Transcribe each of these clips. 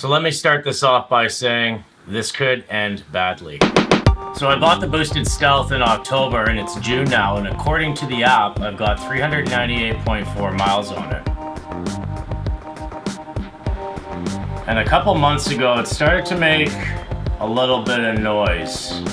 So let me start this off by saying this could end badly. So I bought the Boosted Stealth in October and it's June now, and according to the app, I've got 398.4 miles on it. And a couple months ago, it started to make a little bit of noise.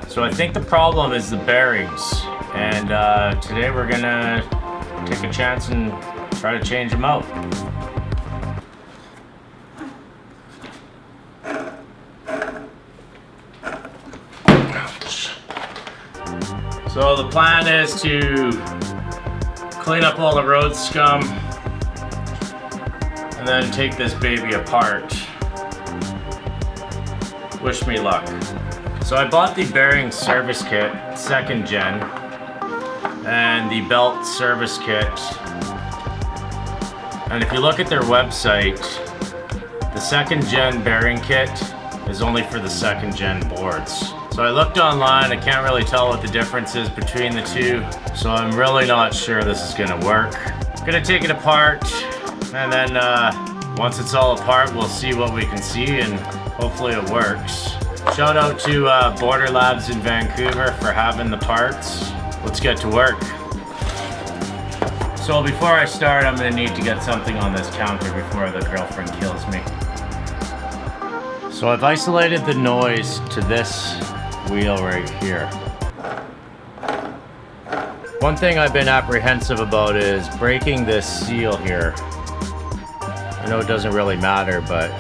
So I think the problem is the bearings, and today we're gonna take a chance and try to change them out. So the plan is to clean up all the road scum and then take this baby apart. Wish me luck. So I bought the bearing service kit, 2nd gen, and the belt service kit. And if you look at their website, the 2nd gen bearing kit is only for the 2nd gen boards. So I looked online, I can't really tell what the difference is between the two, so I'm really not sure this is gonna work. I'm gonna take it apart, and then once it's all apart, we'll see what we can see, and hopefully it works. Shout out to Border Labs in Vancouver for having the parts. Let's get to work. So before I start, I'm gonna need to get something on this counter before the girlfriend kills me. So I've isolated the noise to this wheel right here. One thing I've been apprehensive about is breaking this seal here. I know it doesn't really matter, but...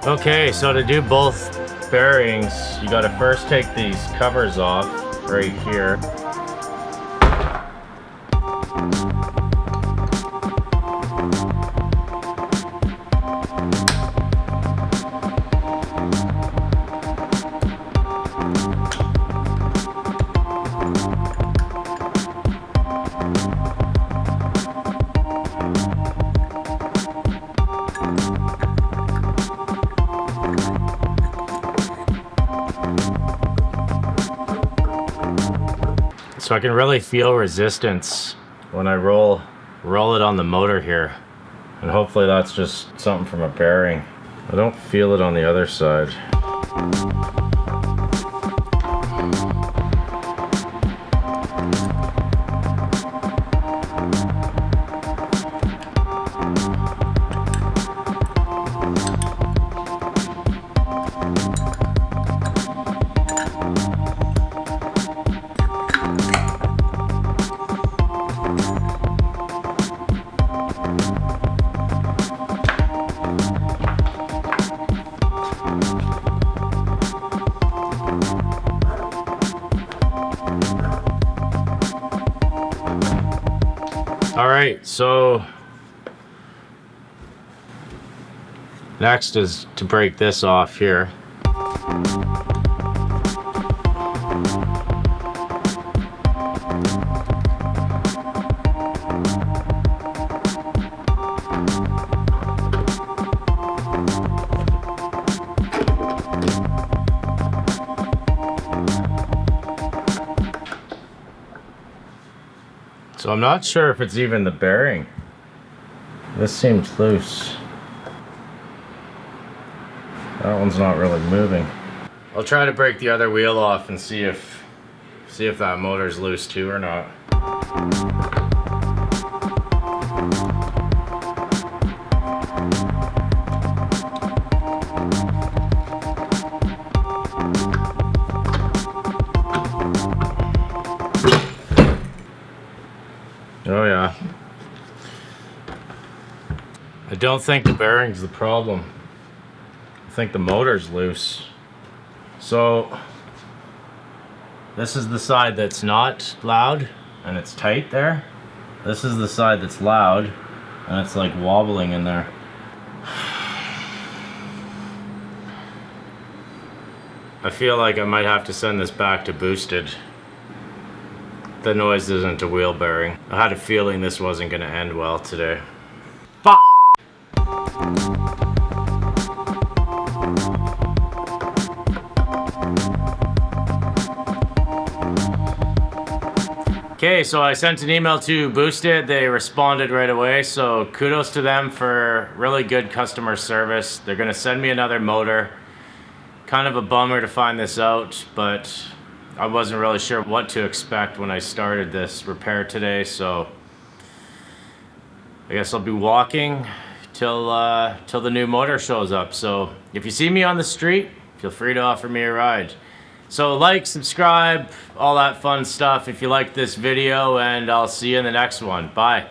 Okay, so to do both bearings, you gotta first take these covers off right here. So I can really feel resistance when I roll it on the motor here. And hopefully that's just something from a bearing. I don't feel it on the other side. Alright, so next is to break this off here. So I'm not sure if it's even the bearing. This seems loose. That one's not really moving. I'll try to break the other wheel off and see if that motor's loose too or not. Oh yeah. I don't think the bearing's the problem. I think the motor's loose. So this is the side that's not loud and it's tight there. This is the side that's loud and it's like wobbling in there. I feel like I might have to send this back to Boosted. The noise isn't a wheel bearing. I had a feeling this wasn't gonna end well today. Fuck! Okay, so I sent an email to Boosted. They responded right away, so kudos to them for really good customer service. They're gonna send me another motor. Kind of a bummer to find this out, but I wasn't really sure what to expect when I started this repair today, so I guess I'll be walking till the new motor shows up. So if you see me on the street, feel free to offer me a ride. So like, subscribe, all that fun stuff if you like this video, and I'll see you in the next one. Bye.